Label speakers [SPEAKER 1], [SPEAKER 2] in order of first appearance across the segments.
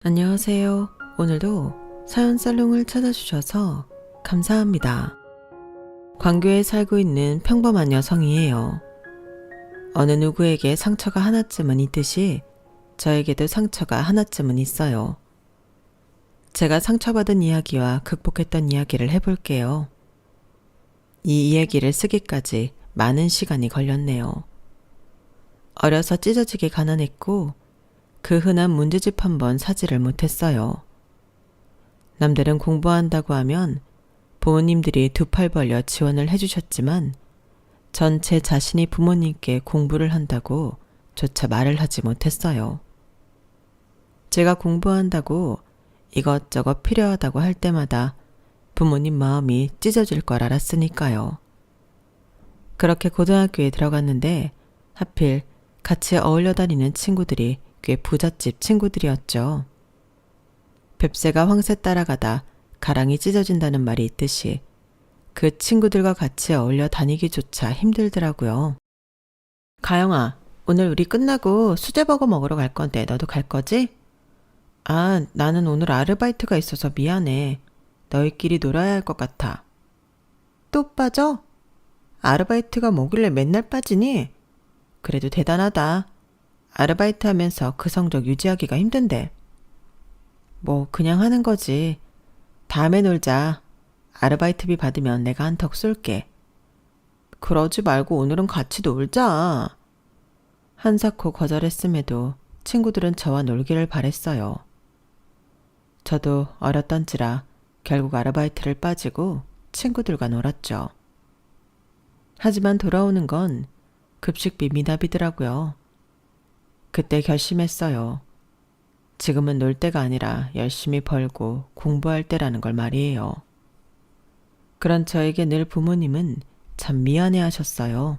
[SPEAKER 1] 안녕하세요. 오늘도 사연 살롱을 찾아주셔서 감사합니다. 광교에 살고 있는 평범한 여성이에요. 어느 누구에게 상처가 하나쯤은 있듯이 저에게도 상처가 하나쯤은 있어요. 제가 상처받은 이야기와 극복했던 이야기를 해볼게요. 이 이야기를 쓰기까지 많은 시간이 걸렸네요. 어려서 찢어지게 가난했고 그 흔한 문제집 한번 사지를 못했어요. 남들은 공부한다고 하면 부모님들이 두 팔 벌려 지원을 해주셨지만 전 제 자신이 부모님께 공부를 한다고 조차 말을 하지 못했어요. 제가 공부한다고 이것저것 필요하다고 할 때마다 부모님 마음이 찢어질 걸 알았으니까요. 그렇게 고등학교에 들어갔는데 하필 같이 어울려 다니는 친구들이 꽤 부잣집 친구들이었죠. 뱁새가 황새 따라가다 가랑이 찢어진다는 말이 있듯이 그 친구들과 같이 어울려 다니기조차 힘들더라고요. 가영아, 오늘 우리 끝나고 수제버거 먹으러 갈 건데 너도 갈 거지? 아, 나는 오늘 아르바이트가 있어서 미안해. 너희끼리 놀아야 할 것 같아. 또 빠져? 아르바이트가 뭐길래 맨날 빠지니? 그래도 대단하다. 아르바이트 하면서 그 성적 유지하기가 힘든데. 뭐 그냥 하는 거지. 다음에 놀자. 아르바이트비 받으면 내가 한턱 쏠게. 그러지 말고 오늘은 같이 놀자. 한사코 거절했음에도 친구들은 저와 놀기를 바랬어요. 저도 어렸던지라 결국 아르바이트를 빠지고 친구들과 놀았죠. 하지만 돌아오는 건 급식비 미납이더라고요. 그때 결심했어요. 지금은 놀 때가 아니라 열심히 벌고 공부할 때라는 걸 말이에요. 그런 저에게 늘 부모님은 참 미안해 하셨어요.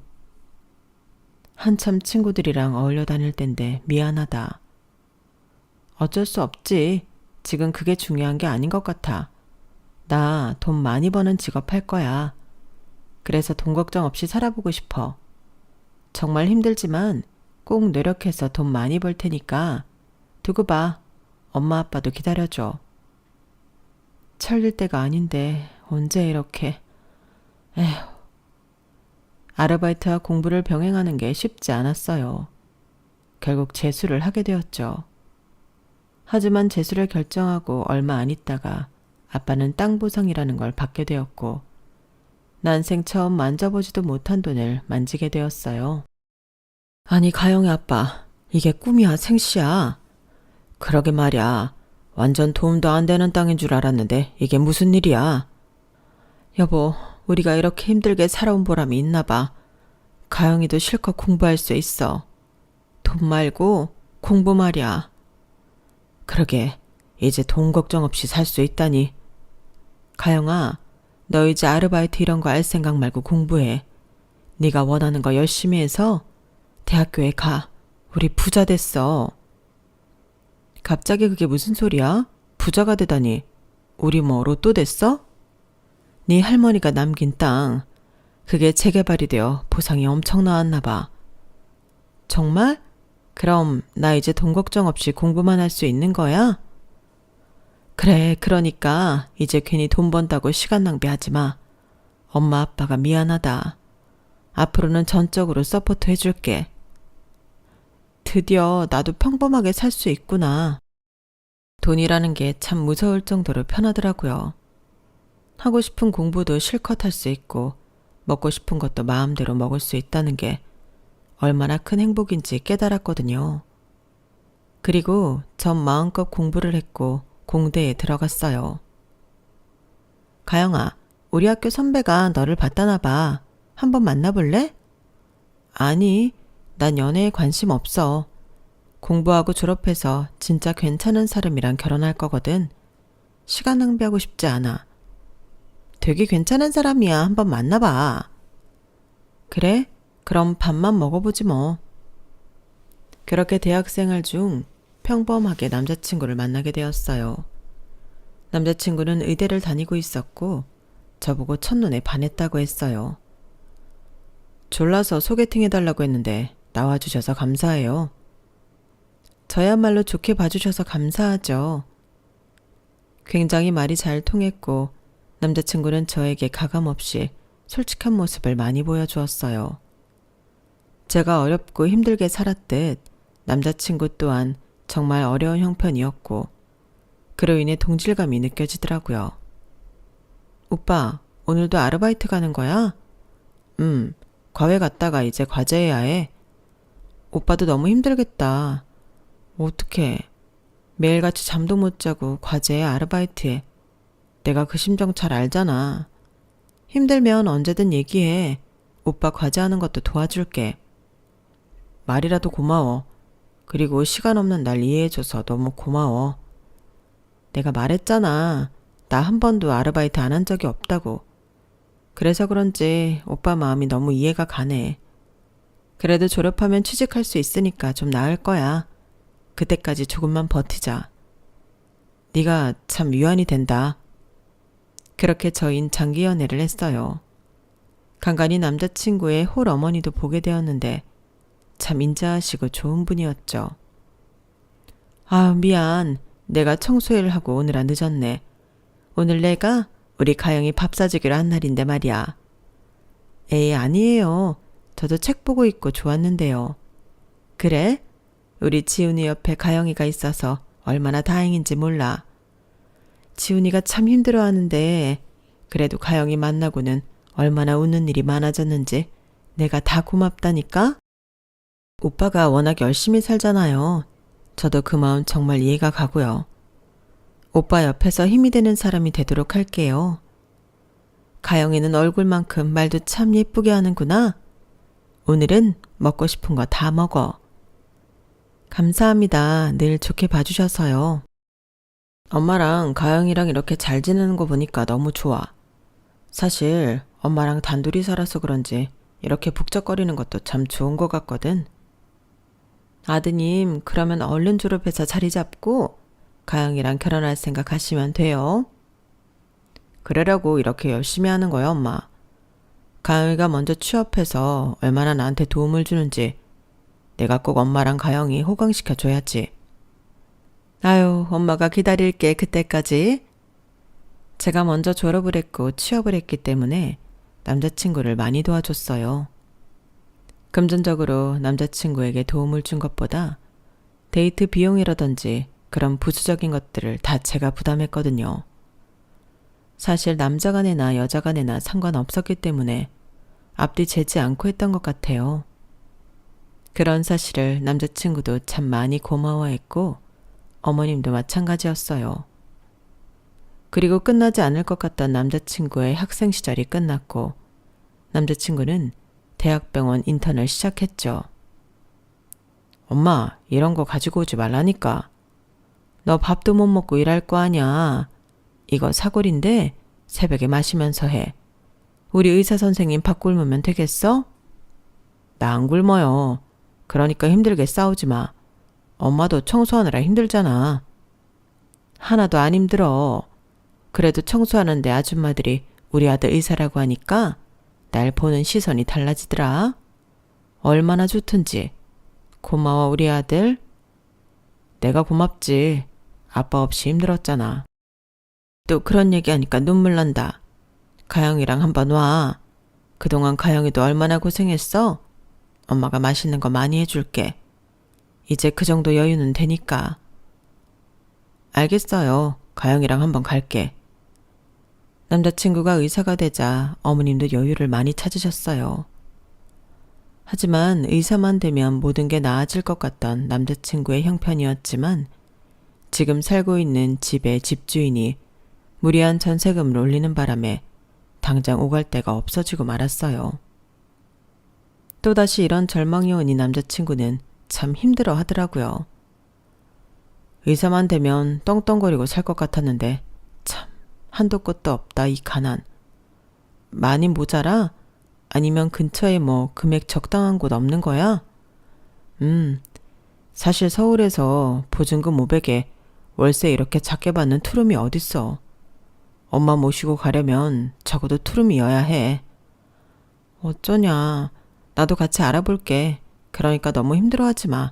[SPEAKER 1] 한참 친구들이랑 어울려 다닐 땐데 미안하다. 어쩔 수 없지. 지금 그게 중요한 게 아닌 것 같아. 나 돈 많이 버는 직업 할 거야. 그래서 돈 걱정 없이 살아보고 싶어. 정말 힘들지만 꼭 노력해서 돈 많이 벌 테니까 두고 봐. 엄마 아빠도 기다려줘. 철들 때가 아닌데 언제 이렇게. 에휴. 아르바이트와 공부를 병행하는 게 쉽지 않았어요. 결국 재수를 하게 되었죠. 하지만 재수를 결정하고 얼마 안 있다가 아빠는 땅 보상이라는 걸 받게 되었고 난생 처음 만져보지도 못한 돈을 만지게 되었어요. 아니 가영이 아빠, 이게 꿈이야 생시야? 그러게 말이야. 완전 도움도 안 되는 땅인 줄 알았는데 이게 무슨 일이야? 여보, 우리가 이렇게 힘들게 살아온 보람이 있나 봐. 가영이도 실컷 공부할 수 있어. 돈 말고 공부 말이야. 그러게, 이제 돈 걱정 없이 살 수 있다니. 가영아, 너 이제 아르바이트 이런 거 알 생각 말고 공부해. 네가 원하는 거 열심히 해서 대학교에 가. 우리 부자 됐어. 갑자기 그게 무슨 소리야? 부자가 되다니. 우리 뭐 로또 됐어? 네 할머니가 남긴 땅. 그게 재개발이 되어 보상이 엄청 나왔나 봐. 정말? 그럼 나 이제 돈 걱정 없이 공부만 할 수 있는 거야? 그래, 그러니까 이제 괜히 돈 번다고 시간 낭비하지 마. 엄마 아빠가 미안하다. 앞으로는 전적으로 서포트 해줄게. 드디어 나도 평범하게 살 수 있구나. 돈이라는 게 참 무서울 정도로 편하더라고요. 하고 싶은 공부도 실컷 할 수 있고 먹고 싶은 것도 마음대로 먹을 수 있다는 게 얼마나 큰 행복인지 깨달았거든요. 그리고 전 마음껏 공부를 했고 공대에 들어갔어요. 가영아, 우리 학교 선배가 너를 봤다나 봐. 한번 만나볼래? 아니, 난 연애에 관심 없어. 공부하고 졸업해서 진짜 괜찮은 사람이랑 결혼할 거거든. 시간 낭비하고 싶지 않아. 되게 괜찮은 사람이야. 한번 만나봐. 그래? 그럼 밥만 먹어보지 뭐. 그렇게 대학생활 중 평범하게 남자친구를 만나게 되었어요. 남자친구는 의대를 다니고 있었고 저보고 첫눈에 반했다고 했어요. 졸라서 소개팅 해달라고 했는데 나와주셔서 감사해요. 저야말로 좋게 봐주셔서 감사하죠. 굉장히 말이 잘 통했고 남자친구는 저에게 가감없이 솔직한 모습을 많이 보여주었어요. 제가 어렵고 힘들게 살았듯 남자친구 또한 정말 어려운 형편이었고 그로 인해 동질감이 느껴지더라고요. 오빠, 오늘도 아르바이트 가는 거야? 과외 갔다가 이제 과제해야 해. 오빠도 너무 힘들겠다. 어떡해. 매일같이 잠도 못 자고 과제에 아르바이트해. 내가 그 심정 잘 알잖아. 힘들면 언제든 얘기해. 오빠 과제하는 것도 도와줄게. 말이라도 고마워. 그리고 시간 없는 날 이해해줘서 너무 고마워. 내가 말했잖아. 나 한 번도 아르바이트 안 한 적이 없다고. 그래서 그런지 오빠 마음이 너무 이해가 가네. 그래도 졸업하면 취직할 수 있으니까 좀 나을 거야. 그때까지 조금만 버티자. 네가 참 위안이 된다. 그렇게 저흰 장기 연애를 했어요. 간간히 남자친구의 홀 어머니도 보게 되었는데 참 인자하시고 좋은 분이었죠. 아, 미안. 내가 청소일 하고 오느라 늦었네. 오늘 내가 우리 가영이 밥 사주기로 한 날인데 말이야. 에이, 아니에요. 저도 책 보고 있고 좋았는데요. 그래? 우리 지훈이 옆에 가영이가 있어서 얼마나 다행인지 몰라. 지훈이가 참 힘들어하는데 그래도 가영이 만나고는 얼마나 웃는 일이 많아졌는지 내가 다 고맙다니까? 오빠가 워낙 열심히 살잖아요. 저도 그 마음 정말 이해가 가고요. 오빠 옆에서 힘이 되는 사람이 되도록 할게요. 가영이는 얼굴만큼 말도 참 예쁘게 하는구나. 오늘은 먹고 싶은 거 다 먹어. 감사합니다. 늘 좋게 봐주셔서요. 엄마랑 가영이랑 이렇게 잘 지내는 거 보니까 너무 좋아. 사실 엄마랑 단둘이 살아서 그런지 이렇게 북적거리는 것도 참 좋은 것 같거든. 아드님, 그러면 얼른 졸업해서 자리 잡고 가영이랑 결혼할 생각 하시면 돼요. 그러려고 이렇게 열심히 하는 거야, 엄마. 가영이가 먼저 취업해서 얼마나 나한테 도움을 주는지 내가 꼭 엄마랑 가영이 호강시켜줘야지. 아유, 엄마가 기다릴게, 그때까지. 제가 먼저 졸업을 했고 취업을 했기 때문에 남자친구를 많이 도와줬어요. 금전적으로 남자친구에게 도움을 준 것보다 데이트 비용이라든지 그런 부수적인 것들을 다 제가 부담했거든요. 사실 남자 간에나 여자 간에나 상관없었기 때문에 앞뒤 재지 않고 했던 것 같아요. 그런 사실을 남자친구도 참 많이 고마워했고 어머님도 마찬가지였어요. 그리고 끝나지 않을 것 같던 남자친구의 학생 시절이 끝났고 남자친구는 대학병원 인턴을 시작했죠. 엄마, 이런 거 가지고 오지 말라니까. 너 밥도 못 먹고 일할 거 아냐. 이거 사골인데 새벽에 마시면서 해. 우리 의사 선생님 밥 굶으면 되겠어? 나 안 굶어요. 그러니까 힘들게 싸우지 마. 엄마도 청소하느라 힘들잖아. 하나도 안 힘들어. 그래도 청소하는데 아줌마들이 우리 아들 의사라고 하니까 날 보는 시선이 달라지더라. 얼마나 좋든지. 고마워, 우리 아들. 내가 고맙지. 아빠 없이 힘들었잖아. 또 그런 얘기하니까 눈물 난다. 가영이랑 한번 와. 그동안 가영이도 얼마나 고생했어? 엄마가 맛있는 거 많이 해줄게. 이제 그 정도 여유는 되니까. 알겠어요. 가영이랑 한번 갈게. 남자친구가 의사가 되자 어머님도 여유를 많이 찾으셨어요. 하지만 의사만 되면 모든 게 나아질 것 같던 남자친구의 형편이었지만 지금 살고 있는 집의 집주인이 무리한 전세금을 올리는 바람에 당장 오갈 데가 없어지고 말았어요. 또다시 이런 절망이 오니 남자친구는 참 힘들어 하더라고요. 의사만 되면 떵떵거리고 살 것 같았는데 참 한도 끝도 없다, 이 가난. 많이 모자라? 아니면 근처에 뭐 금액 적당한 곳 없는 거야? 사실 서울에서 보증금 500에 월세 이렇게 작게 받는 투룸이 어딨어. 엄마 모시고 가려면 적어도 투룸이어야 해. 어쩌냐. 나도 같이 알아볼게. 그러니까 너무 힘들어하지 마.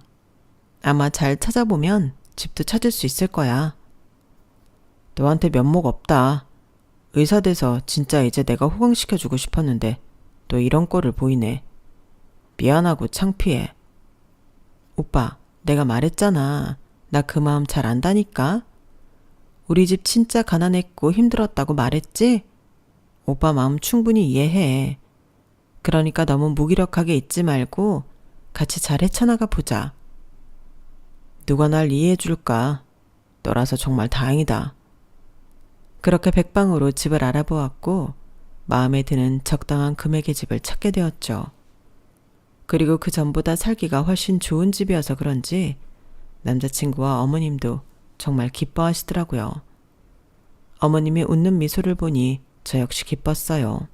[SPEAKER 1] 아마 잘 찾아보면 집도 찾을 수 있을 거야. 너한테 면목 없다. 의사 돼서 진짜 이제 내가 호강시켜주고 싶었는데 또 이런 꼴을 보이네. 미안하고 창피해. 오빠, 내가 말했잖아. 나 그 마음 잘 안다니까. 우리 집 진짜 가난했고 힘들었다고 말했지? 오빠 마음 충분히 이해해. 그러니까 너무 무기력하게 있지 말고 같이 잘 헤쳐나가 보자. 누가 날 이해해 줄까? 너라서 정말 다행이다. 그렇게 백방으로 집을 알아보았고 마음에 드는 적당한 금액의 집을 찾게 되었죠. 그리고 그 전보다 살기가 훨씬 좋은 집이어서 그런지 남자친구와 어머님도 정말 기뻐하시더라고요. 어머님이 웃는 미소를 보니 저 역시 기뻤어요.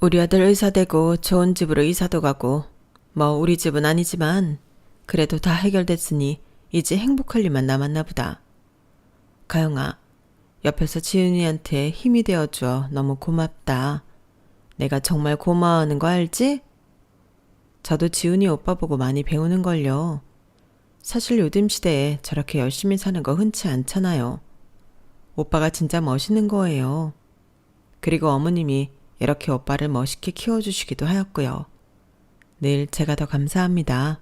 [SPEAKER 1] 우리 아들 의사 되고 좋은 집으로 이사도 가고 뭐 우리 집은 아니지만 그래도 다 해결됐으니 이제 행복할 일만 남았나 보다. 가영아, 옆에서 지은이한테 힘이 되어줘 너무 고맙다. 내가 정말 고마워하는 거 알지? 저도 지은이 오빠 보고 많이 배우는걸요. 사실 요즘 시대에 저렇게 열심히 사는 거 흔치 않잖아요. 오빠가 진짜 멋있는 거예요. 그리고 어머님이 이렇게 오빠를 멋있게 키워주시기도 하였고요. 늘 제가 더 감사합니다.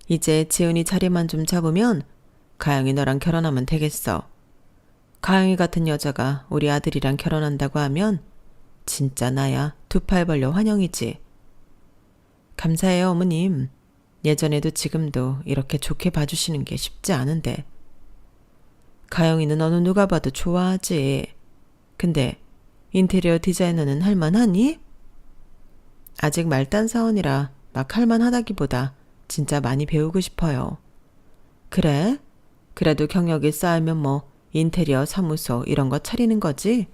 [SPEAKER 1] 이제 지은이 자리만 좀 잡으면 가영이 너랑 결혼하면 되겠어. 가영이 같은 여자가 우리 아들이랑 결혼한다고 하면 진짜 나야 두 팔 벌려 환영이지. 감사해요, 어머님. 예전에도 지금도 이렇게 좋게 봐주시는 게 쉽지 않은데. 가영이는 어느 누가 봐도 좋아하지. 근데 인테리어 디자이너는 할만하니? 아직 말단 사원이라 막 할만하다기보다 진짜 많이 배우고 싶어요. 그래? 그래도 경력이 쌓이면 뭐 인테리어 사무소 이런 거 차리는 거지?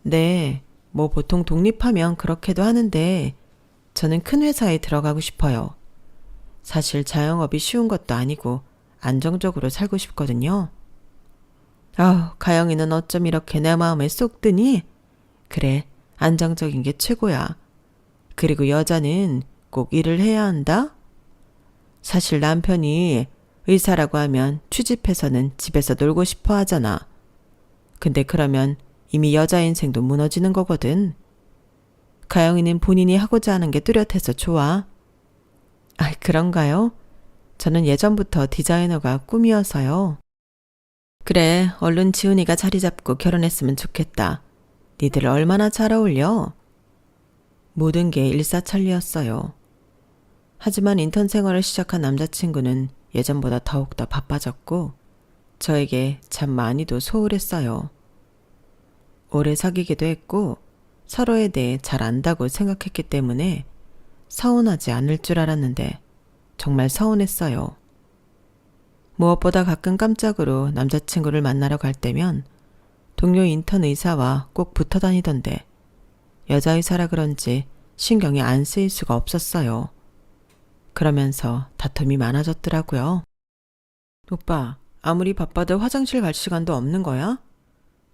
[SPEAKER 1] 네, 뭐 보통 독립하면 그렇게도 하는데 저는 큰 회사에 들어가고 싶어요. 사실 자영업이 쉬운 것도 아니고 안정적으로 살고 싶거든요. 가영이는 어쩜 이렇게 내 마음에 쏙 드니? 그래, 안정적인 게 최고야. 그리고 여자는 꼭 일을 해야 한다? 사실 남편이 의사라고 하면 취직해서는 집에서 놀고 싶어 하잖아. 근데 그러면 이미 여자 인생도 무너지는 거거든. 가영이는 본인이 하고자 하는 게 뚜렷해서 좋아. 그런가요? 저는 예전부터 디자이너가 꿈이어서요. 그래, 얼른 지훈이가 자리 잡고 결혼했으면 좋겠다. 니들 얼마나 잘 어울려? 모든 게 일사천리였어요. 하지만 인턴 생활을 시작한 남자친구는 예전보다 더욱더 바빠졌고 저에게 참 많이도 소홀했어요. 오래 사귀기도 했고 서로에 대해 잘 안다고 생각했기 때문에 서운하지 않을 줄 알았는데 정말 서운했어요. 무엇보다 가끔 깜짝으로 남자친구를 만나러 갈 때면 동료 인턴 의사와 꼭 붙어 다니던데 여자 의사라 그런지 신경이 안 쓰일 수가 없었어요. 그러면서 다툼이 많아졌더라고요. 오빠, 아무리 바빠도 화장실 갈 시간도 없는 거야?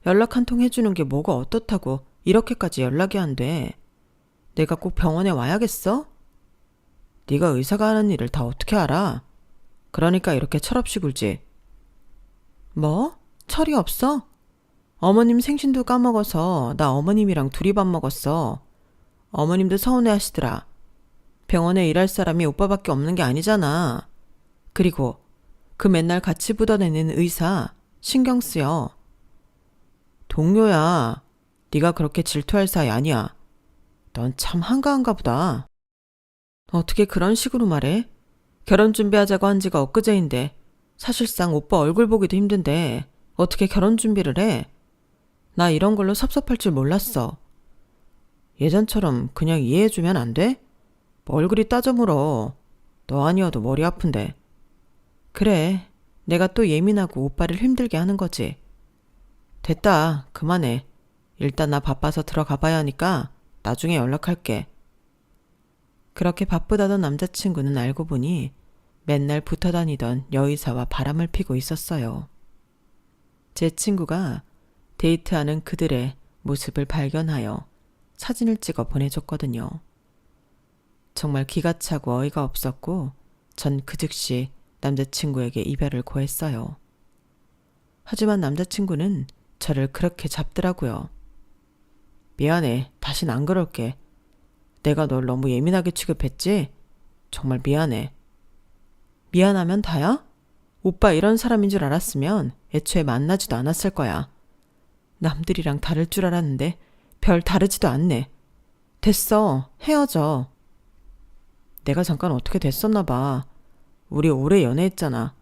[SPEAKER 1] 연락 한 통 해주는 게 뭐가 어떻다고 이렇게까지 연락이 안 돼. 내가 꼭 병원에 와야겠어? 네가 의사가 하는 일을 다 어떻게 알아? 그러니까 이렇게 철없이 굴지. 뭐? 철이 없어? 어머님 생신도 까먹어서 나 어머님이랑 둘이 밥 먹었어. 어머님도 서운해 하시더라. 병원에 일할 사람이 오빠밖에 없는 게 아니잖아. 그리고 그 맨날 같이 묻어내는 의사 신경 쓰여. 동료야. 네가 그렇게 질투할 사이 아니야. 넌 참 한가한가 보다. 어떻게 그런 식으로 말해? 결혼 준비하자고 한 지가 엊그제인데 사실상 오빠 얼굴 보기도 힘든데 어떻게 결혼 준비를 해? 나 이런 걸로 섭섭할 줄 몰랐어. 예전처럼 그냥 이해해주면 안 돼? 뭐 얼굴이 따져 물어. 너 아니어도 머리 아픈데. 그래, 내가 또 예민하고 오빠를 힘들게 하는 거지. 됐다, 그만해. 일단 나 바빠서 들어가 봐야 하니까 나중에 연락할게. 그렇게 바쁘다던 남자친구는 알고 보니 맨날 붙어 다니던 여의사와 바람을 피고 있었어요. 제 친구가 데이트하는 그들의 모습을 발견하여 사진을 찍어 보내줬거든요. 정말 기가 차고 어이가 없었고 전 그 즉시 남자친구에게 이별을 고했어요. 하지만 남자친구는 저를 그렇게 잡더라고요. 미안해. 다신 안 그럴게. 내가 널 너무 예민하게 취급했지? 정말 미안해. 미안하면 다야? 오빠 이런 사람인 줄 알았으면 애초에 만나지도 않았을 거야. 남들이랑 다를 줄 알았는데 별 다르지도 않네. 됐어. 헤어져. 내가 잠깐 어떻게 됐었나 봐. 우리 오래 연애했잖아.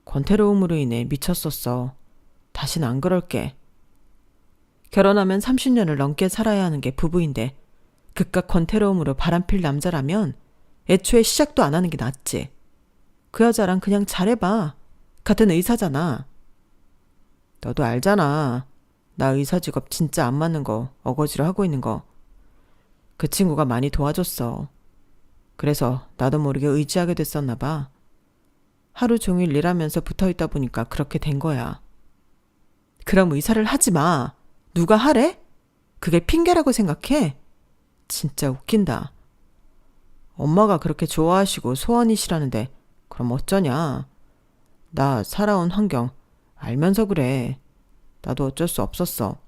[SPEAKER 1] 권태로움으로 인해 미쳤었어. 다신 안 그럴게. 결혼하면 30년을 넘게 살아야 하는 게 부부인데 그깟 권태로움으로 바람필 남자라면 애초에 시작도 안 하는 게 낫지. 그 여자랑 그냥 잘해봐. 같은 의사잖아. 너도 알잖아. 나 의사 직업 진짜 안 맞는 거 어거지로 하고 있는 거. 그 친구가 많이 도와줬어. 그래서 나도 모르게 의지하게 됐었나 봐. 하루 종일 일하면서 붙어있다 보니까 그렇게 된 거야. 그럼 의사를 하지 마. 누가 하래? 그게 핑계라고 생각해? 진짜 웃긴다. 엄마가 그렇게 좋아하시고 소원이시라는데 그럼 어쩌냐. 나 살아온 환경 알면서 그래. 나도 어쩔 수 없었어.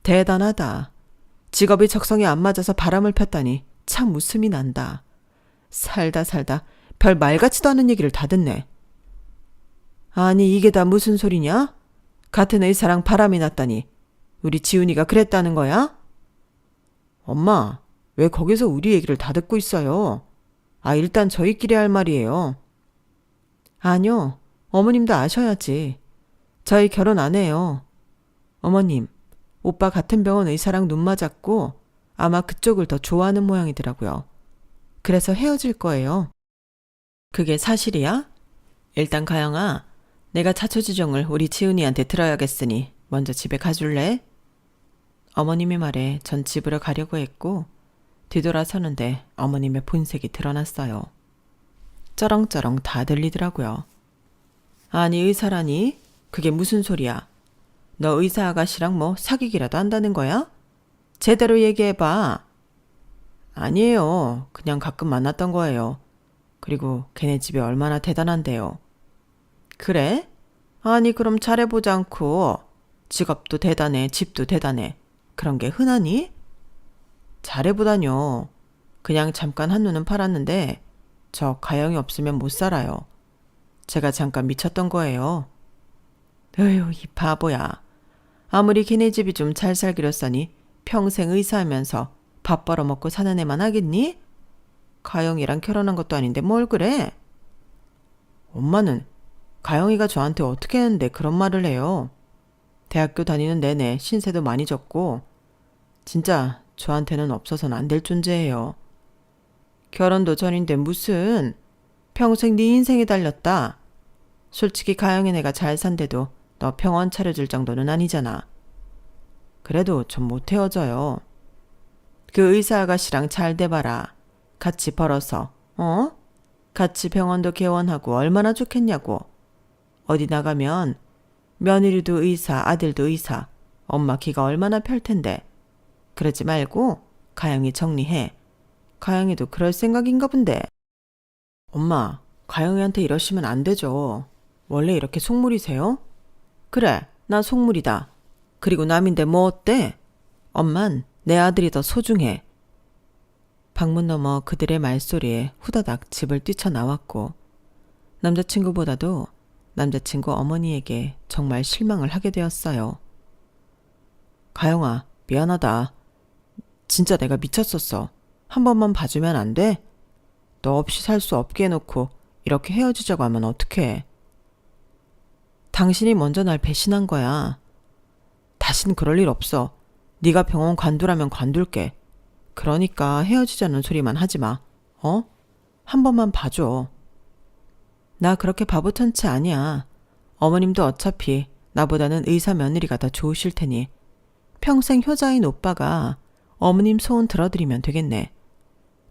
[SPEAKER 1] 대단하다. 직업이 적성에 안 맞아서 바람을 폈다니 참 웃음이 난다. 살다 별 말 같지도 않은 얘기를 다 듣네. 아니 이게 다 무슨 소리냐? 같은 의사랑 바람이 났다니 우리 지훈이가 그랬다는 거야? 엄마, 왜 거기서 우리 얘기를 다 듣고 있어요? 일단 저희끼리 할 말이에요. 아니요, 어머님도 아셔야지. 저희 결혼 안 해요. 어머님, 오빠 같은 병원 의사랑 눈 맞았고 아마 그쪽을 더 좋아하는 모양이더라고요. 그래서 헤어질 거예요. 그게 사실이야? 일단 가영아, 내가 자초지종을 우리 지훈이한테 들어야겠으니 먼저 집에 가줄래? 어머님의 말에 전 집으로 가려고 했고 뒤돌아서는데 어머님의 본색이 드러났어요. 쩌렁쩌렁 다 들리더라고요. 아니 의사라니? 그게 무슨 소리야? 너 의사 아가씨랑 뭐 사귀기라도 한다는 거야? 제대로 얘기해봐. 아니에요. 그냥 가끔 만났던 거예요. 그리고 걔네 집이 얼마나 대단한데요. 그래? 아니 그럼 잘해보지 않고 직업도 대단해, 집도 대단해. 그런 게 흔하니? 잘해보다뇨. 그냥 잠깐 한눈은 팔았는데 저 가영이 없으면 못 살아요. 제가 잠깐 미쳤던 거예요. 에휴, 이 바보야. 아무리 걔네 집이 좀 잘 살기로 써니 평생 의사하면서 밥 벌어먹고 사는 애만 하겠니? 가영이랑 결혼한 것도 아닌데 뭘 그래? 엄마는 가영이가 저한테 어떻게 했는데 그런 말을 해요. 대학교 다니는 내내 신세도 많이 졌고 진짜 저한테는 없어서는 안 될 존재예요. 결혼도 전인데 무슨 평생 네 인생에 달렸다. 솔직히 가영이 내가 잘 산데도 너 병원 차려줄 정도는 아니잖아. 그래도 전 못 헤어져요. 그 의사 아가씨랑 잘 돼봐라. 같이 벌어서 같이 병원도 개원하고 얼마나 좋겠냐고. 어디 나가면 며느리도 의사, 아들도 의사. 엄마 기가 얼마나 펼 텐데. 그러지 말고 가영이 정리해. 가영이도 그럴 생각인가 본데. 엄마, 가영이한테 이러시면 안 되죠. 원래 이렇게 속물이세요? 그래, 나 속물이다. 그리고 남인데 뭐 어때? 엄만 내 아들이 더 소중해. 방문 너머 그들의 말소리에 후다닥 집을 뛰쳐나왔고 남자친구보다도 남자친구 어머니에게 정말 실망을 하게 되었어요. 가영아, 미안하다. 진짜 내가 미쳤었어. 한 번만 봐주면 안 돼? 너 없이 살 수 없게 해놓고 이렇게 헤어지자고 하면 어떡해. 당신이 먼저 날 배신한 거야. 다신 그럴 일 없어. 네가 병원 관두라면 관둘게. 그러니까 헤어지자는 소리만 하지 마. 한 번만 봐줘. 나 그렇게 바보천치 아니야. 어머님도 어차피 나보다는 의사 며느리가 더 좋으실 테니 평생 효자인 오빠가 어머님 소원 들어드리면 되겠네.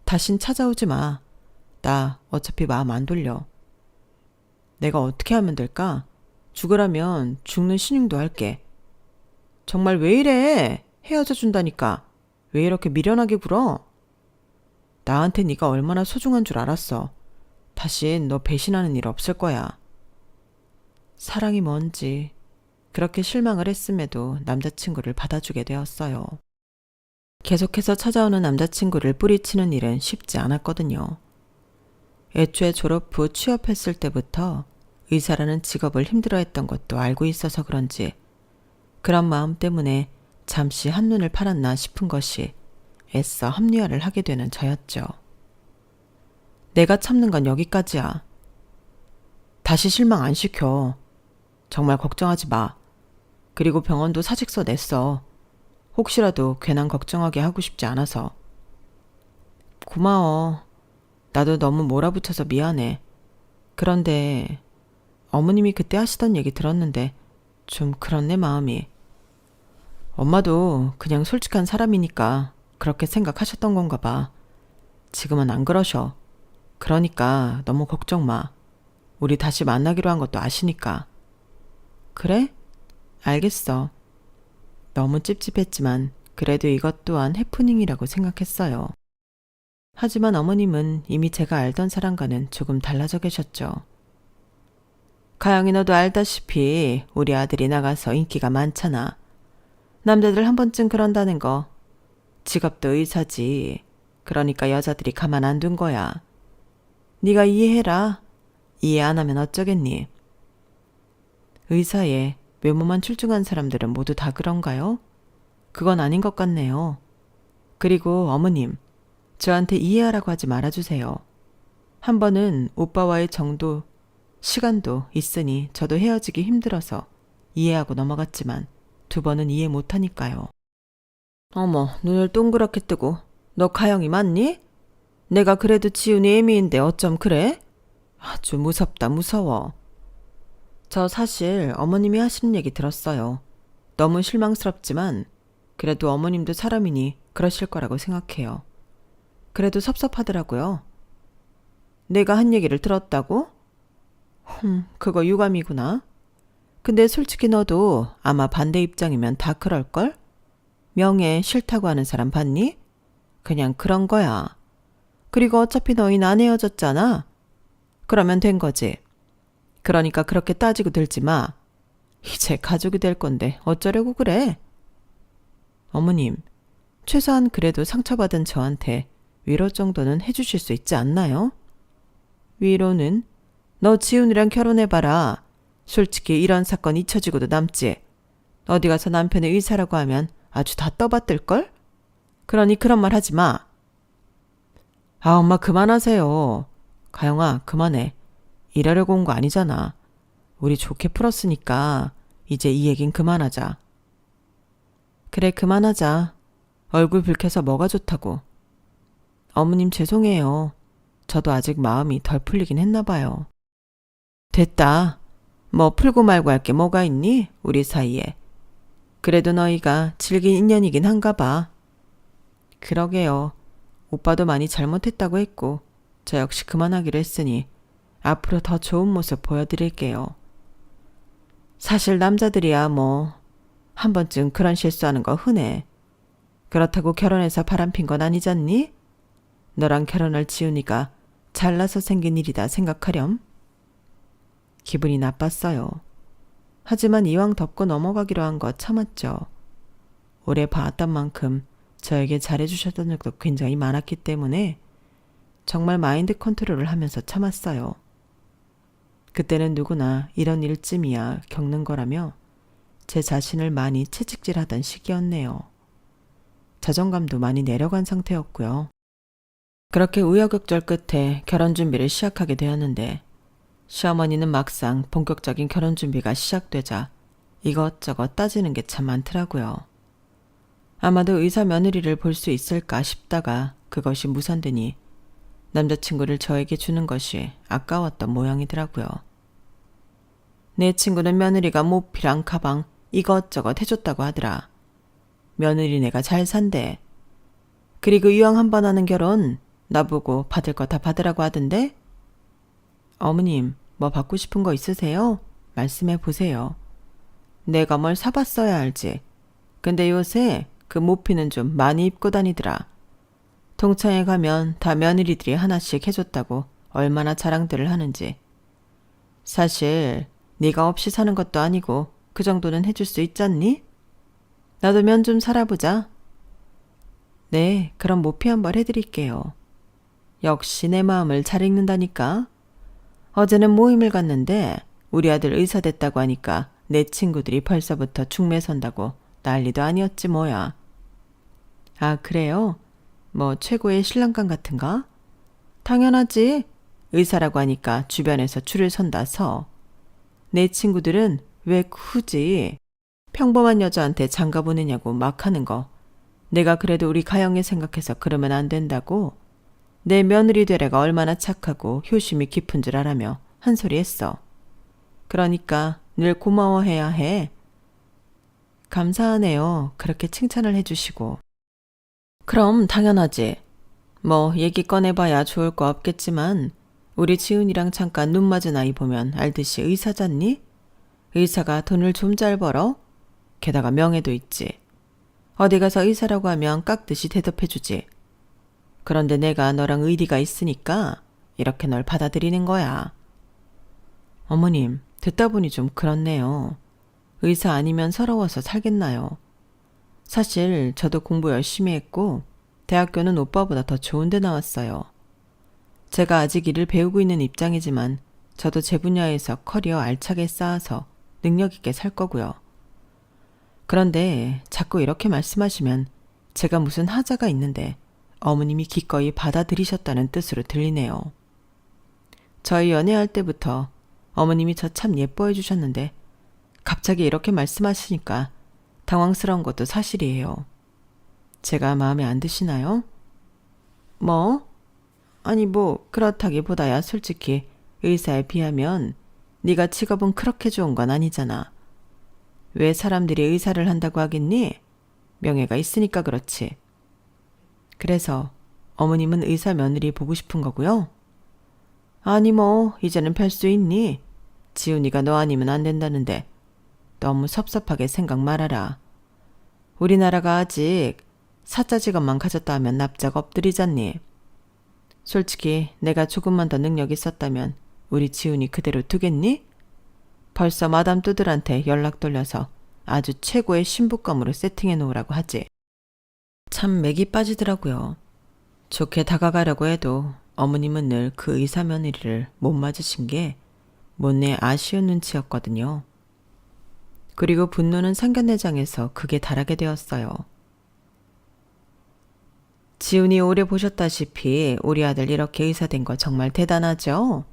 [SPEAKER 1] 다신 찾아오지 마. 나 어차피 마음 안 돌려. 내가 어떻게 하면 될까? 죽으라면 죽는 신용도 할게. 정말 왜 이래? 헤어져 준다니까. 왜 이렇게 미련하게 굴어? 나한테 네가 얼마나 소중한 줄 알았어. 다신 너 배신하는 일 없을 거야. 사랑이 뭔지 그렇게 실망을 했음에도 남자친구를 받아주게 되었어요. 계속해서 찾아오는 남자친구를 뿌리치는 일은 쉽지 않았거든요. 애초에 졸업 후 취업했을 때부터 의사라는 직업을 힘들어했던 것도 알고 있어서 그런지 그런 마음 때문에 잠시 한눈을 팔았나 싶은 것이 애써 합리화를 하게 되는 저였죠. 내가 참는 건 여기까지야. 다시 실망 안 시켜. 정말 걱정하지 마. 그리고 병원도 사직서 냈어. 혹시라도 괜한 걱정하게 하고 싶지 않아서. 고마워. 나도 너무 몰아붙여서 미안해. 그런데 어머님이 그때 하시던 얘기 들었는데 좀 그렇네 마음이. 엄마도 그냥 솔직한 사람이니까 그렇게 생각하셨던 건가 봐. 지금은 안 그러셔. 그러니까 너무 걱정 마. 우리 다시 만나기로 한 것도 아시니까. 그래? 알겠어. 너무 찝찝했지만 그래도 이것 또한 해프닝이라고 생각했어요. 하지만 어머님은 이미 제가 알던 사람과는 조금 달라져 계셨죠. 가영이 너도 알다시피 우리 아들이 나가서 인기가 많잖아. 남자들 한 번쯤 그런다는 거. 직업도 의사지. 그러니까 여자들이 가만 안 둔 거야. 네가 이해해라. 이해 안 하면 어쩌겠니? 의사에 외모만 출중한 사람들은 모두 다 그런가요? 그건 아닌 것 같네요. 그리고 어머님, 저한테 이해하라고 하지 말아주세요. 한 번은 오빠와의 정도, 시간도 있으니 저도 헤어지기 힘들어서 이해하고 넘어갔지만 두 번은 이해 못하니까요. 어머, 눈을 동그랗게 뜨고 너 가영이 맞니? 내가 그래도 지훈이 애미인데 어쩜 그래? 아주 무섭다 무서워. 저 사실 어머님이 하시는 얘기 들었어요. 너무 실망스럽지만 그래도 어머님도 사람이니 그러실 거라고 생각해요. 그래도 섭섭하더라고요. 내가 한 얘기를 들었다고? 그거 유감이구나. 근데 솔직히 너도 아마 반대 입장이면 다 그럴걸? 명예 싫다고 하는 사람 봤니? 그냥 그런 거야. 그리고 어차피 너희는 안 헤어졌잖아. 그러면 된 거지. 그러니까 그렇게 따지고 들지 마. 이제 가족이 될 건데 어쩌려고 그래? 어머님, 최소한 그래도 상처받은 저한테 위로 정도는 해주실 수 있지 않나요? 위로는? 너 지훈이랑 결혼해봐라. 솔직히 이런 사건 잊혀지고도 남지. 어디 가서 남편의 의사라고 하면 아주 다 떠받들걸? 그러니 그런 말 하지 마. 아, 엄마 그만하세요. 가영아, 그만해. 이러려고 온 거 아니잖아. 우리 좋게 풀었으니까 이제 이 얘긴 그만하자. 그래, 그만하자. 얼굴 붉혀서 뭐가 좋다고. 어머님 죄송해요. 저도 아직 마음이 덜 풀리긴 했나 봐요. 됐다. 뭐 풀고 말고 할 게 뭐가 있니? 우리 사이에. 그래도 너희가 질긴 인연이긴 한가 봐. 그러게요. 오빠도 많이 잘못했다고 했고 저 역시 그만하기로 했으니 앞으로 더 좋은 모습 보여드릴게요. 사실 남자들이야 뭐 한 번쯤 그런 실수하는 거 흔해. 그렇다고 결혼해서 바람핀 건 아니잖니? 너랑 결혼할 지훈이가 잘나서 생긴 일이다 생각하렴. 기분이 나빴어요. 하지만 이왕 덮고 넘어가기로 한 거 참았죠. 오래 봐왔던 만큼 저에게 잘해주셨던 적도 굉장히 많았기 때문에 정말 마인드 컨트롤을 하면서 참았어요. 그때는 누구나 이런 일쯤이야 겪는 거라며 제 자신을 많이 채찍질하던 시기였네요. 자존감도 많이 내려간 상태였고요. 그렇게 우여곡절 끝에 결혼 준비를 시작하게 되었는데 시어머니는 막상 본격적인 결혼 준비가 시작되자 이것저것 따지는 게 참 많더라고요. 아마도 의사 며느리를 볼 수 있을까 싶다가 그것이 무산되니 남자친구를 저에게 주는 것이 아까웠던 모양이더라고요. 내 친구는 며느리가 모피랑 가방 이것저것 해줬다고 하더라. 며느리네가 잘 산대. 그리고 이왕 한 번 하는 결혼 나보고 받을 거 다 받으라고 하던데? 어머님, 뭐 받고 싶은 거 있으세요? 말씀해 보세요. 내가 뭘 사봤어야 알지. 근데 요새 그 모피는 좀 많이 입고 다니더라. 동창회 가면 다 며느리들이 하나씩 해줬다고 얼마나 자랑들을 하는지. 사실 네가 없이 사는 것도 아니고 그 정도는 해줄 수 있잖니? 나도 면 좀 살아보자. 네, 그럼 모피 한번 해드릴게요. 역시 내 마음을 잘 읽는다니까. 어제는 모임을 갔는데 우리 아들 의사 됐다고 하니까 내 친구들이 벌써부터 중매선다고 난리도 아니었지 뭐야. 아, 그래요? 뭐 최고의 신랑감 같은가? 당연하지. 의사라고 하니까 주변에서 줄을 선다 서. 내 친구들은 왜 굳이 평범한 여자한테 장가 보내냐고 막 하는 거. 내가 그래도 우리 가영이 생각해서 그러면 안 된다고. 내 며느리 되래가 얼마나 착하고 효심이 깊은 줄 알아며 한 소리 했어. 그러니까 늘 고마워해야 해. 감사하네요. 그렇게 칭찬을 해주시고. 그럼 당연하지. 뭐 얘기 꺼내봐야 좋을 거 없겠지만 우리 지훈이랑 잠깐 눈 맞은 아이 보면 알듯이 의사잖니? 의사가 돈을 좀 잘 벌어? 게다가 명예도 있지. 어디 가서 의사라고 하면 깍듯이 대답해주지. 그런데 내가 너랑 의리가 있으니까 이렇게 널 받아들이는 거야. 어머님, 듣다 보니 좀 그렇네요. 의사 아니면 서러워서 살겠나요? 사실 저도 공부 열심히 했고 대학교는 오빠보다 더 좋은 데 나왔어요. 제가 아직 일을 배우고 있는 입장이지만 저도 제 분야에서 커리어 알차게 쌓아서 능력 있게 살 거고요. 그런데 자꾸 이렇게 말씀하시면 제가 무슨 하자가 있는데 어머님이 기꺼이 받아들이셨다는 뜻으로 들리네요. 저희 연애할 때부터 어머님이 저 참 예뻐해 주셨는데 갑자기 이렇게 말씀하시니까 당황스러운 것도 사실이에요. 제가 마음에 안 드시나요? 뭐? 아니 뭐 그렇다기보다야 솔직히 의사에 비하면 네가 직업은 그렇게 좋은 건 아니잖아. 왜 사람들이 의사를 한다고 하겠니? 명예가 있으니까 그렇지. 그래서 어머님은 의사 며느리 보고 싶은 거고요? 아니 뭐 이제는 별 수 있니? 지훈이가 너 아니면 안 된다는데 너무 섭섭하게 생각 말아라. 우리나라가 아직 사자 직업만 가졌다 하면 납작 엎드리잖니. 솔직히 내가 조금만 더 능력 있었다면 우리 지훈이 그대로 두겠니? 벌써 마담 뚜들한테 연락 돌려서 아주 최고의 신부감으로 세팅해 놓으라고 하지. 참 맥이 빠지더라고요. 좋게 다가가려고 해도 어머님은 늘 그 의사 며느리를 못 맞으신 게 못내 아쉬운 눈치였거든요. 그리고 분노는 상견례장에서 극에 달하게 되었어요. 지훈이 오래 보셨다시피 우리 아들 이렇게 의사 된 거 정말 대단하죠?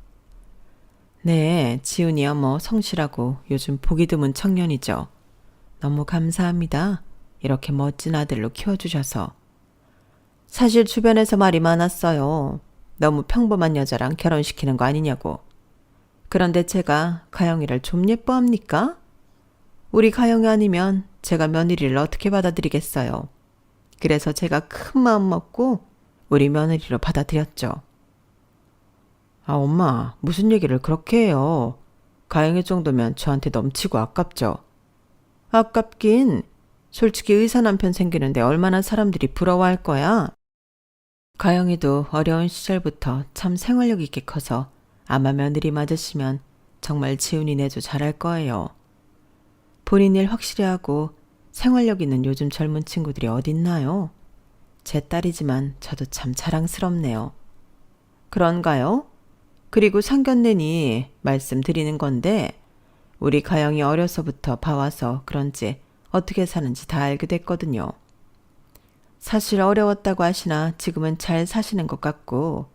[SPEAKER 1] 네, 지훈이야 뭐 성실하고 요즘 보기 드문 청년이죠. 너무 감사합니다. 이렇게 멋진 아들로 키워주셔서. 사실 주변에서 말이 많았어요. 너무 평범한 여자랑 결혼시키는 거 아니냐고. 그런데 제가 가영이를 좀 예뻐합니까? 우리 가영이 아니면 제가 며느리를 어떻게 받아들이겠어요. 그래서 제가 큰 마음 먹고 우리 며느리로 받아들였죠. 아, 엄마, 무슨 얘기를 그렇게 해요. 가영이 정도면 저한테 넘치고 아깝죠. 아깝긴. 솔직히 의사 남편 생기는데 얼마나 사람들이 부러워할 거야. 가영이도 어려운 시절부터 참 생활력 있게 커서 아마 며느리 맞으시면 정말 지훈이 내조 잘할 거예요. 본인 일 확실히 하고 생활력 있는 요즘 젊은 친구들이 어딨나요? 제 딸이지만 저도 참 자랑스럽네요. 그런가요? 그리고 상견례니 말씀드리는 건데 우리 가영이 어려서부터 봐와서 그런지 어떻게 사는지 다 알게 됐거든요. 사실 어려웠다고 하시나 지금은 잘 사시는 것 같고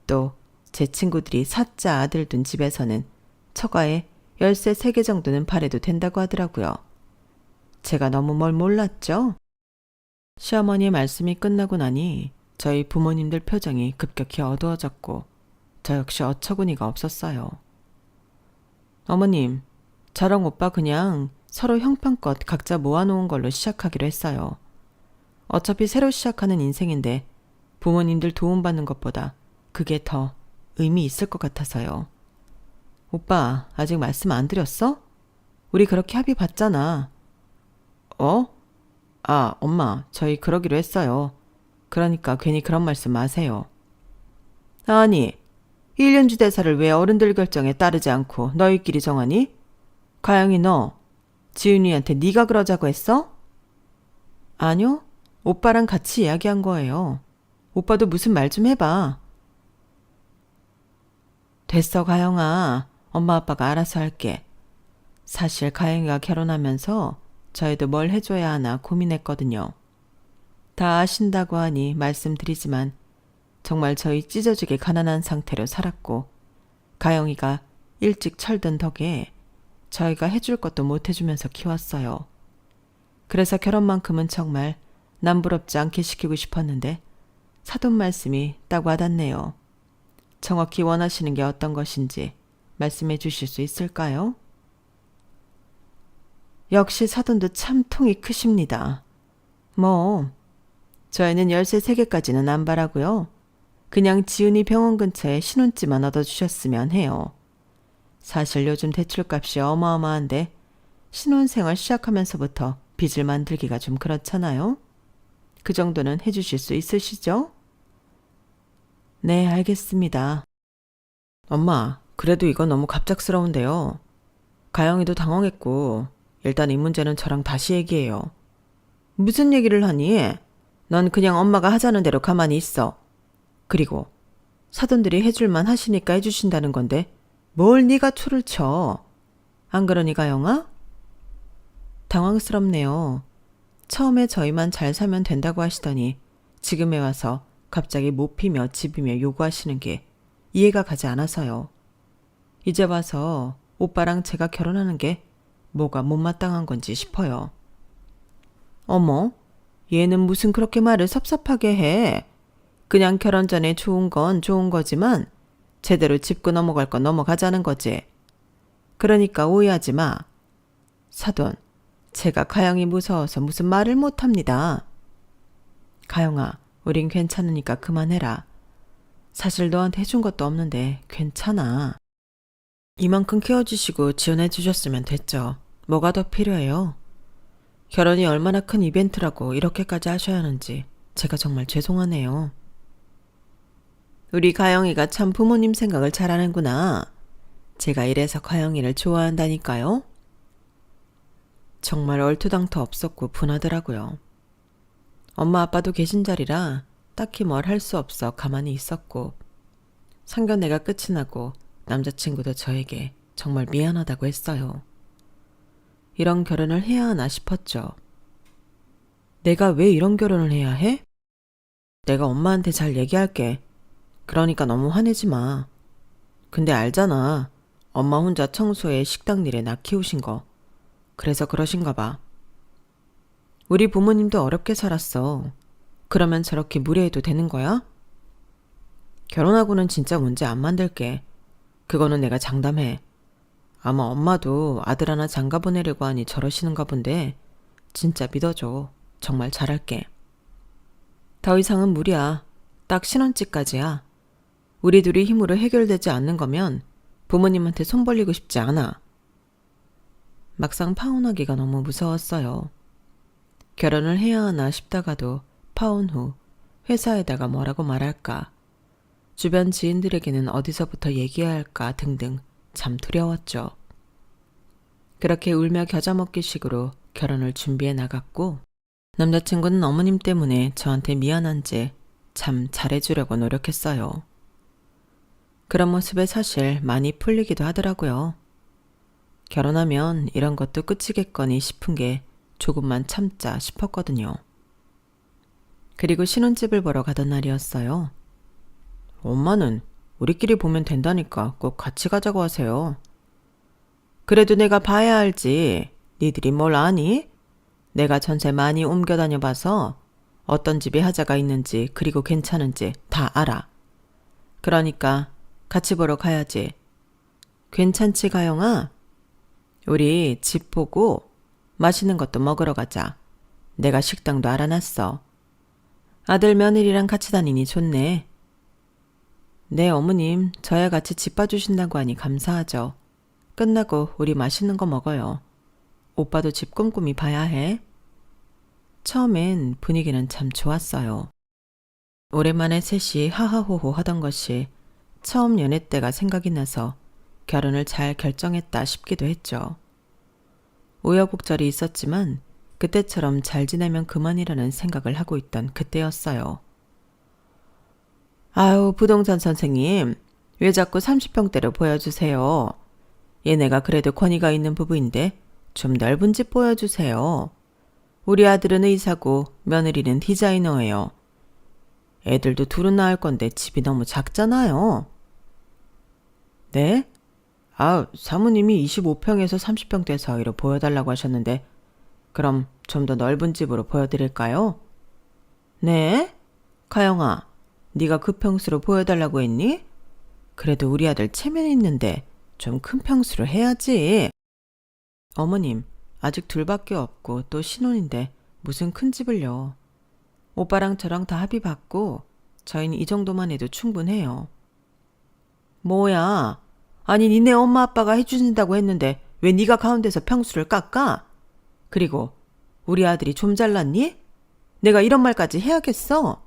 [SPEAKER 1] 또 제 친구들이 사자 아들 둔 집에서는 처가에 열쇠 3개 정도는 바래도 된다고 하더라고요. 제가 너무 뭘 몰랐죠? 시어머니의 말씀이 끝나고 나니 저희 부모님들 표정이 급격히 어두워졌고 저 역시 어처구니가 없었어요. 어머님, 저랑 오빠 그냥 서로 형편껏 각자 모아놓은 걸로 시작하기로 했어요. 어차피 새로 시작하는 인생인데 부모님들 도움받는 것보다 그게 더 의미 있을 것 같아서요. 오빠, 아직 말씀 안 드렸어? 우리 그렇게 합의 봤잖아. 어? 아, 엄마, 저희 그러기로 했어요. 그러니까 괜히 그런 말씀 마세요. 아니, 일륜주 대사를 왜 어른들 결정에 따르지 않고 너희끼리 정하니? 가영이 너 지윤이한테 네가 그러자고 했어? 아니요. 오빠랑 같이 이야기한 거예요. 오빠도 무슨 말 좀 해봐. 됐어, 가영아. 엄마 아빠가 알아서 할게. 사실 가영이가 결혼하면서 저희도 뭘 해줘야 하나 고민했거든요. 다 아신다고 하니 말씀드리지만 정말 저희 찢어지게 가난한 상태로 살았고 가영이가 일찍 철든 덕에 저희가 해줄 것도 못 해주면서 키웠어요. 그래서 결혼만큼은 정말 남부럽지 않게 시키고 싶었는데 사돈 말씀이 딱 와닿네요. 정확히 원하시는 게 어떤 것인지 말씀해 주실 수 있을까요? 역시 사돈도 참 통이 크십니다. 저희는 열쇠 3개까지는 안 바라고요. 그냥 지은이 병원 근처에 신혼집만 얻어주셨으면 해요. 사실 요즘 대출값이 어마어마한데 신혼생활 시작하면서부터 빚을 만들기가 좀 그렇잖아요. 그 정도는 해주실 수 있으시죠? 네, 알겠습니다. 엄마, 그래도 이건 너무 갑작스러운데요. 가영이도 당황했고 일단 이 문제는 저랑 다시 얘기해요. 무슨 얘기를 하니? 넌 그냥 엄마가 하자는 대로 가만히 있어. 그리고 사돈들이 해줄만 하시니까 해주신다는 건데 뭘 네가 초를 쳐. 안 그러니 가영아? 당황스럽네요. 처음에 저희만 잘 사면 된다고 하시더니 지금에 와서 갑자기 못 피며 집이며 요구하시는 게 이해가 가지 않아서요. 이제 와서 오빠랑 제가 결혼하는 게 뭐가 못마땅한 건지 싶어요. 어머, 얘는 무슨 그렇게 말을 섭섭하게 해. 그냥 결혼 전에 좋은 건 좋은 거지만 제대로 짚고 넘어갈 건 넘어가자는 거지. 그러니까 오해하지 마. 사돈, 제가 가영이 무서워서 무슨 말을 못합니다. 가영아, 우린 괜찮으니까 그만해라. 사실 너한테 해준 것도 없는데 괜찮아. 이만큼 키워주시고 지원해 주셨으면 됐죠. 뭐가 더 필요해요? 결혼이 얼마나 큰 이벤트라고 이렇게까지 하셔야 하는지 제가 정말 죄송하네요. 우리 가영이가 참 부모님 생각을 잘하는구나. 제가 이래서 가영이를 좋아한다니까요. 정말 얼토당토 없었고 분하더라고요. 엄마 아빠도 계신 자리라 딱히 뭘 할 수 없어 가만히 있었고 상견례가 끝이 나고 남자친구도 저에게 정말 미안하다고 했어요. 이런 결혼을 해야 하나 싶었죠. 내가 왜 이런 결혼을 해야 해? 내가 엄마한테 잘 얘기할게. 그러니까 너무 화내지 마. 근데 알잖아. 엄마 혼자 청소에 식당 일에 나 키우신 거. 그래서 그러신가 봐. 우리 부모님도 어렵게 살았어. 그러면 저렇게 무례해도 되는 거야? 결혼하고는 진짜 문제 안 만들게. 그거는 내가 장담해. 아마 엄마도 아들 하나 장가 보내려고 하니 저러시는가 본데 진짜 믿어줘. 정말 잘할게. 더 이상은 무리야. 딱 신혼집까지야. 우리 둘이 힘으로 해결되지 않는 거면 부모님한테 손 벌리고 싶지 않아. 막상 파혼하기가 너무 무서웠어요. 결혼을 해야 하나 싶다가도 파혼 후 회사에다가 뭐라고 말할까, 주변 지인들에게는 어디서부터 얘기해야 할까 등등 참 두려웠죠. 그렇게 울며 겨자 먹기식으로 결혼을 준비해 나갔고 남자친구는 어머님 때문에 저한테 미안한지 참 잘해주려고 노력했어요. 그런 모습에 사실 많이 풀리기도 하더라고요. 결혼하면 이런 것도 끝이겠거니 싶은 게 조금만 참자 싶었거든요. 그리고 신혼집을 보러 가던 날이었어요. 엄마는 우리끼리 보면 된다니까 꼭 같이 가자고 하세요. 그래도 내가 봐야 알지. 니들이 뭘 아니? 내가 전세 많이 옮겨 다녀봐서 어떤 집에 하자가 있는지 그리고 괜찮은지 다 알아. 그러니까 같이 보러 가야지. 괜찮지 가영아? 우리 집 보고 맛있는 것도 먹으러 가자. 내가 식당도 알아놨어. 아들 며느리랑 같이 다니니 좋네. 네 어머님, 저야 같이 집 봐주신다고 하니 감사하죠. 끝나고 우리 맛있는 거 먹어요. 오빠도 집 꼼꼼히 봐야 해. 처음엔 분위기는 참 좋았어요. 오랜만에 셋이 하하호호 하던 것이 처음 연애 때가 생각이 나서 결혼을 잘 결정했다 싶기도 했죠. 우여곡절이 있었지만 그때처럼 잘 지내면 그만이라는 생각을 하고 있던 그때였어요. 아유, 부동산 선생님, 왜 자꾸 30평대로 보여주세요? 얘네가 그래도 권위가 있는 부부인데 좀 넓은 집 보여주세요. 우리 아들은 의사고 며느리는 디자이너예요. 애들도 둘은 낳을 건데 집이 너무 작잖아요. 네? 사모님이 25평에서 30평대 사이로 보여달라고 하셨는데 그럼 좀 더 넓은 집으로 보여드릴까요? 네? 가영아, 네가 그 평수로 보여달라고 했니? 그래도 우리 아들 체면이 있는데 좀 큰 평수로 해야지. 어머님, 아직 둘밖에 없고 또 신혼인데 무슨 큰 집을요. 오빠랑 저랑 다 합의 받고 저희는 이 정도만 해도 충분해요. 뭐야? 아니 니네 엄마 아빠가 해주신다고 했는데 왜 네가 가운데서 평수를 깎아? 그리고 우리 아들이 좀 잘났니? 내가 이런 말까지 해야겠어?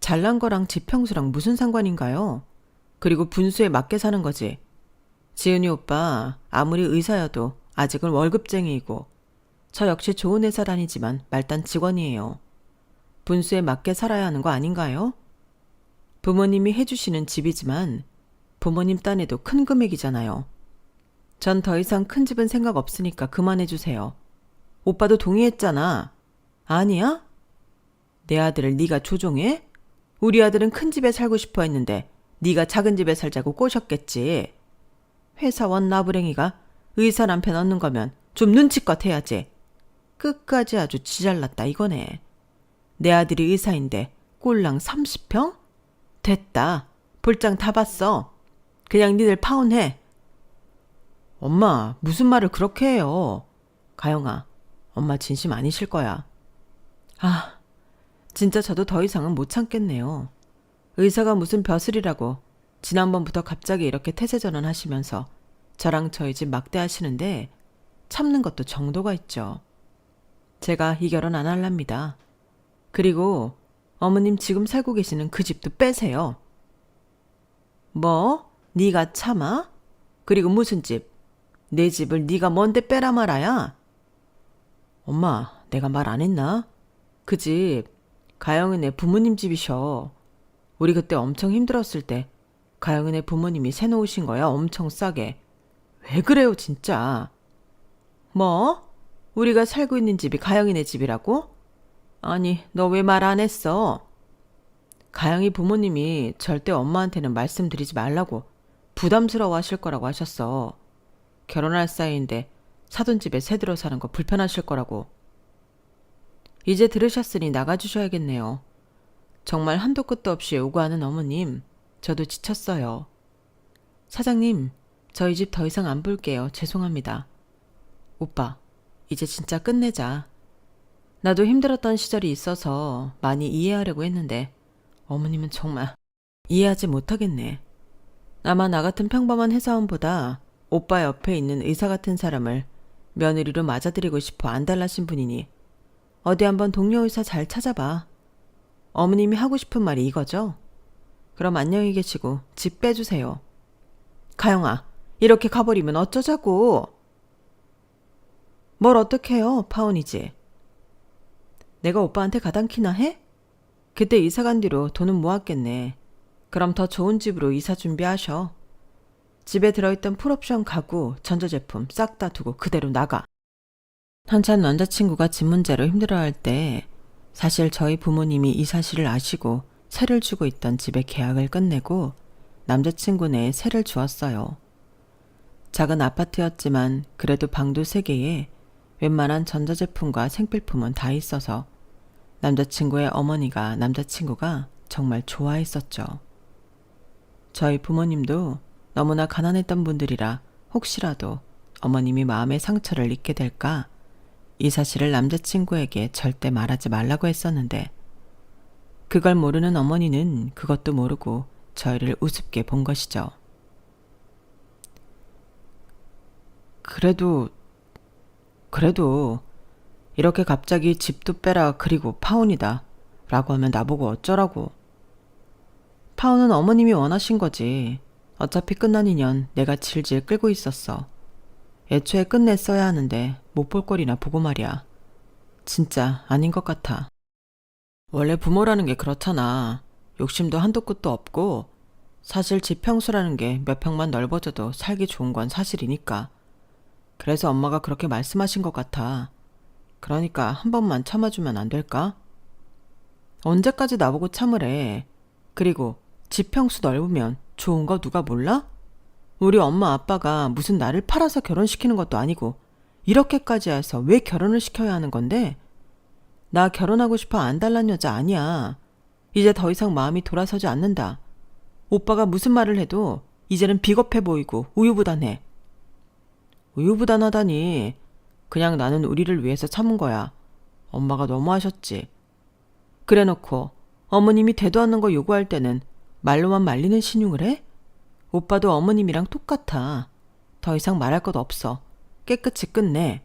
[SPEAKER 1] 잘난 거랑 집 평수랑 무슨 상관인가요? 그리고 분수에 맞게 사는 거지. 지은이 오빠 아무리 의사여도 아직은 월급쟁이이고 저 역시 좋은 회사 다니지만 말단 직원이에요. 분수에 맞게 살아야 하는 거 아닌가요? 부모님이 해주시는 집이지만 부모님 딴에도 큰 금액이잖아요. 전 더 이상 큰 집은 생각 없으니까 그만해주세요. 오빠도 동의했잖아. 아니야? 내 아들을 네가 조종해? 우리 아들은 큰 집에 살고 싶어 했는데 네가 작은 집에 살자고 꼬셨겠지. 회사원 나부랭이가 의사 남편 얻는 거면 좀 눈치껏 해야지. 끝까지 아주 지잘났다 이거네. 내 아들이 의사인데 꼴랑 30평? 됐다. 볼장 다 봤어. 그냥 니들 파혼해. 엄마, 무슨 말을 그렇게 해요. 가영아, 엄마 진심 아니실 거야. 진짜 저도 더 이상은 못 참겠네요. 의사가 무슨 벼슬이라고 지난번부터 갑자기 이렇게 태세전환 하시면서 저랑 저희 집 막대하시는데 참는 것도 정도가 있죠. 제가 이 결혼 안 할랍니다. 그리고 어머님 지금 살고 계시는 그 집도 빼세요. 뭐? 네가 참아? 그리고 무슨 집? 내 집을 네가 뭔데 빼라 말아야? 엄마, 내가 말 안 했나? 그 집 가영이네 부모님 집이셔. 우리 그때 엄청 힘들었을 때 가영이네 부모님이 새 놓으신 거야, 엄청 싸게. 왜 그래요 진짜. 뭐? 우리가 살고 있는 집이 가영이네 집이라고? 아니, 너 왜 말 안 했어? 가영이 부모님이 절대 엄마한테는 말씀드리지 말라고 부담스러워 하실 거라고 하셨어. 결혼할 사이인데 사돈 집에 새 들어 사는 거 불편하실 거라고. 이제 들으셨으니 나가주셔야겠네요. 정말 한도 끝도 없이 요구하는 어머님, 저도 지쳤어요. 사장님, 저희 집 더 이상 안 볼게요. 죄송합니다. 오빠, 이제 진짜 끝내자. 나도 힘들었던 시절이 있어서 많이 이해하려고 했는데 어머님은 정말 이해하지 못하겠네. 아마 나 같은 평범한 회사원보다 오빠 옆에 있는 의사 같은 사람을 며느리로 맞아들이고 싶어 안달나신 분이니 어디 한번 동료 의사 잘 찾아봐. 어머님이 하고 싶은 말이 이거죠? 그럼 안녕히 계시고 집 빼주세요. 가영아, 이렇게 가버리면 어쩌자고. 뭘 어떡해요, 파혼이지. 내가 오빠한테 가당키나 해? 그때 이사 간 뒤로 돈은 모았겠네. 그럼 더 좋은 집으로 이사 준비하셔. 집에 들어있던 풀옵션 가구, 전자제품 싹 다 두고 그대로 나가. 한참 남자친구가 집 문제로 힘들어할 때 사실 저희 부모님이 이 사실을 아시고 세를 주고 있던 집의 계약을 끝내고 남자친구네 세를 주었어요. 작은 아파트였지만 그래도 방도 3개에 웬만한 전자제품과 생필품은 다 있어서 남자친구의 어머니가 남자친구가 정말 좋아했었죠. 저희 부모님도 너무나 가난했던 분들이라 혹시라도 어머님이 마음의 상처를 입게 될까 이 사실을 남자친구에게 절대 말하지 말라고 했었는데 그걸 모르는 어머니는 그것도 모르고 저희를 우습게 본 것이죠. 그래도 이렇게 갑자기 집도 빼라 그리고 파혼이다 라고 하면 나보고 어쩌라고. 파혼은 어머님이 원하신 거지. 어차피 끝난 인연 내가 질질 끌고 있었어. 애초에 끝냈어야 하는데 못 볼 꼴이나 보고 말이야. 진짜 아닌 것 같아. 원래 부모라는 게 그렇잖아. 욕심도 한도 끝도 없고 사실 집 평수라는 게 몇 평만 넓어져도 살기 좋은 건 사실이니까. 그래서 엄마가 그렇게 말씀하신 것 같아. 그러니까 한 번만 참아주면 안 될까? 언제까지 나보고 참으래. 그리고 집 평수 넓으면 좋은 거 누가 몰라? 우리 엄마 아빠가 무슨 나를 팔아서 결혼시키는 것도 아니고 이렇게까지 해서 왜 결혼을 시켜야 하는 건데? 나 결혼하고 싶어 안 달란 여자 아니야. 이제 더 이상 마음이 돌아서지 않는다. 오빠가 무슨 말을 해도 이제는 비겁해 보이고 우유부단해. 우유부단하다니. 그냥 나는 우리를 위해서 참은 거야. 엄마가 너무하셨지. 그래놓고 어머님이 되도 않는 거 요구할 때는 말로만 말리는 신용을 해? 오빠도 어머님이랑 똑같아. 더 이상 말할 것 없어. 깨끗이 끝내.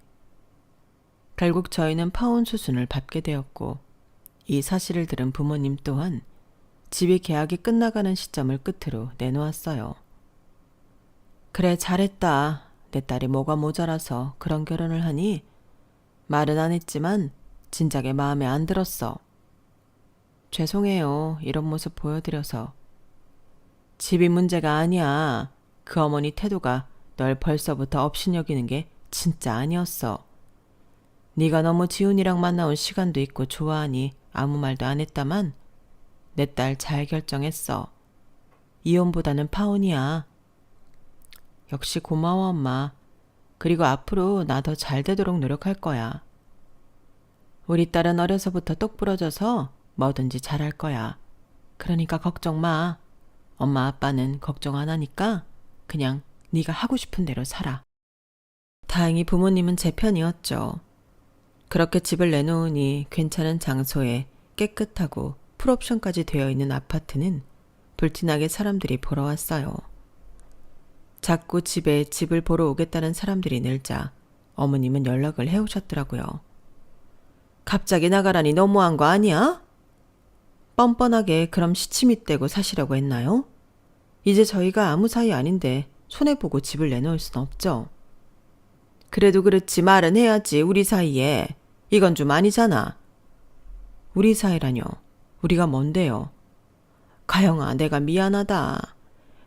[SPEAKER 1] 결국 저희는 파혼 수순을 밟게 되었고 이 사실을 들은 부모님 또한 집이 계약이 끝나가는 시점을 끝으로 내놓았어요. 그래 잘했다. 내 딸이 뭐가 모자라서 그런 결혼을 하니? 말은 안 했지만 진작에 마음에 안 들었어. 죄송해요. 이런 모습 보여드려서. 집이 문제가 아니야. 그 어머니 태도가 널 벌써부터 업신여기는 게 진짜 아니었어. 네가 너무 지훈이랑 만나온 시간도 있고 좋아하니 아무 말도 안 했다만 내 딸 잘 결정했어. 이혼보다는 파혼이야. 역시 고마워 엄마. 그리고 앞으로 나 더 잘 되도록 노력할 거야. 우리 딸은 어려서부터 똑 부러져서 뭐든지 잘할 거야. 그러니까 걱정 마. 엄마 아빠는 걱정 안 하니까 그냥 네가 하고 싶은 대로 살아. 다행히 부모님은 제 편이었죠. 그렇게 집을 내놓으니 괜찮은 장소에 깨끗하고 풀옵션까지 되어 있는 아파트는 불티나게 사람들이 보러 왔어요. 자꾸 집에 집을 보러 오겠다는 사람들이 늘자 어머님은 연락을 해오셨더라고요. 갑자기 나가라니 너무한 거 아니야? 뻔뻔하게 그럼 시치미 떼고 사시려고 했나요? 이제 저희가 아무 사이 아닌데 손해보고 집을 내놓을 순 없죠. 그래도 그렇지 말은 해야지 우리 사이에. 이건 좀 아니잖아. 우리 사이라뇨. 우리가 뭔데요? 가영아 내가 미안하다.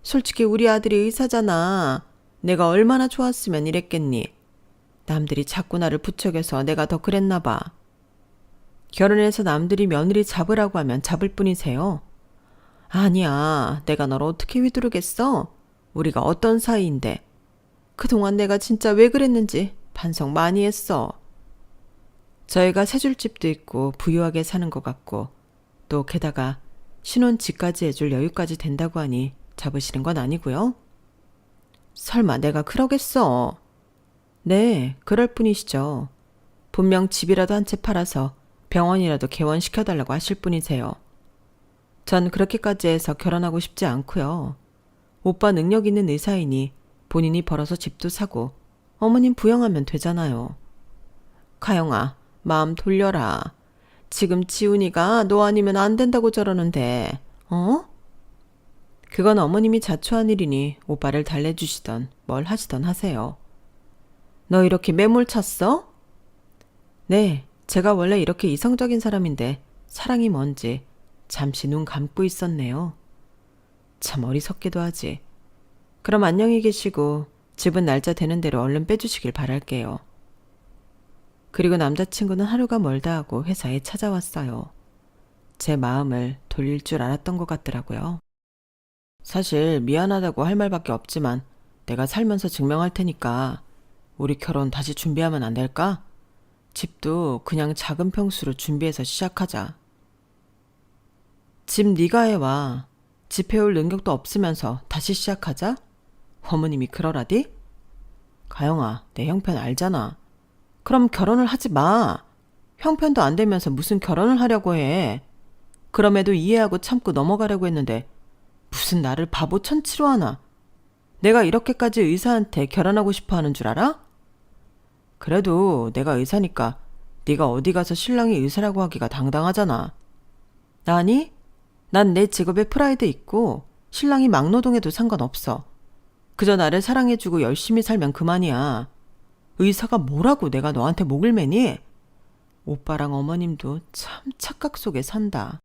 [SPEAKER 1] 솔직히 우리 아들이 의사잖아. 내가 얼마나 좋았으면 이랬겠니. 남들이 자꾸 나를 부척여서 내가 더 그랬나 봐. 결혼해서 남들이 며느리 잡으라고 하면 잡을 뿐이세요. 아니야. 내가 널 어떻게 휘두르겠어? 우리가 어떤 사이인데. 그동안 내가 진짜 왜 그랬는지 반성 많이 했어. 저희가 세줄집도 있고 부유하게 사는 것 같고 또 게다가 신혼집까지 해줄 여유까지 된다고 하니 잡으시는 건 아니고요. 설마 내가 그러겠어. 네, 그럴 뿐이시죠. 분명 집이라도 한 채 팔아서 병원이라도 개원시켜달라고 하실 분이세요. 전 그렇게까지 해서 결혼하고 싶지 않고요. 오빠 능력 있는 의사이니 본인이 벌어서 집도 사고 어머님 부양하면 되잖아요. 가영아, 마음 돌려라. 지금 지훈이가 너 아니면 안 된다고 저러는데, 어? 그건 어머님이 자초한 일이니 오빠를 달래주시던 뭘 하시던 하세요. 너 이렇게 매몰 찼어? 네, 제가 원래 이렇게 이성적인 사람인데 사랑이 뭔지 잠시 눈 감고 있었네요. 참 어리석기도 하지. 그럼 안녕히 계시고 집은 날짜 되는 대로 얼른 빼주시길 바랄게요. 그리고 남자친구는 하루가 멀다 하고 회사에 찾아왔어요. 제 마음을 돌릴 줄 알았던 것 같더라고요. 사실 미안하다고 할 말밖에 없지만 내가 살면서 증명할 테니까 우리 결혼 다시 준비하면 안 될까? 집도 그냥 작은 평수로 준비해서 시작하자. 집 네가 해와. 집 해올 능력도 없으면서 다시 시작하자? 어머님이 그러라디? 가영아, 내 형편 알잖아. 그럼 결혼을 하지 마. 형편도 안 되면서 무슨 결혼을 하려고 해. 그럼에도 이해하고 참고 넘어가려고 했는데 무슨 나를 바보 천치로 하나. 내가 이렇게까지 의사한테 결혼하고 싶어 하는 줄 알아? 그래도 내가 의사니까 네가 어디 가서 신랑이 의사라고 하기가 당당하잖아. 아니? 난 내 직업에 프라이드 있고 신랑이 막노동해도 상관없어. 그저 나를 사랑해주고 열심히 살면 그만이야. 의사가 뭐라고 내가 너한테 목을 매니? 오빠랑 어머님도 참 착각 속에 산다.